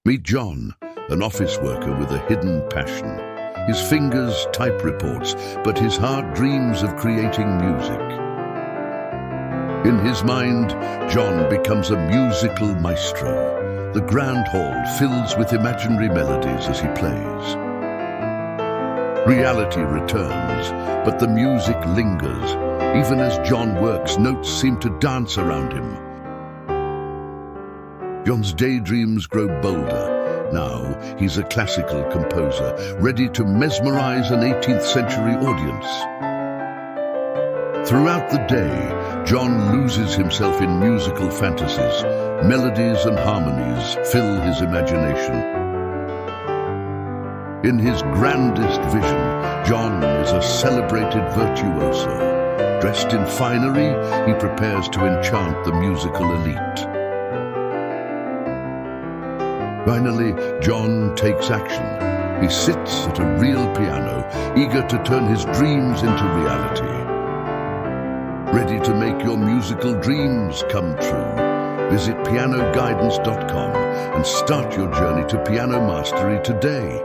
Meet John, an office worker with a hidden passion. His fingers type reports, but his heart dreams of creating music. In his mind, John becomes a musical maestro. The grand hall fills with imaginary melodies as he plays. Reality returns, but the music lingers. Even as John works, notes seem to dance around him. John's daydreams grow bolder. Now he's a classical composer, ready to mesmerize an 18th century audience. Throughout the day, John loses himself in musical fantasies. Melodies and harmonies fill his imagination. In his grandest vision, John is a celebrated virtuoso. Dressed in finery, he prepares to enchant the musical elite. Finally, John takes action. He sits at a real piano, eager to turn his dreams into reality. Ready to make your musical dreams come true? Visit pianoguidance.com and start your journey to piano mastery today.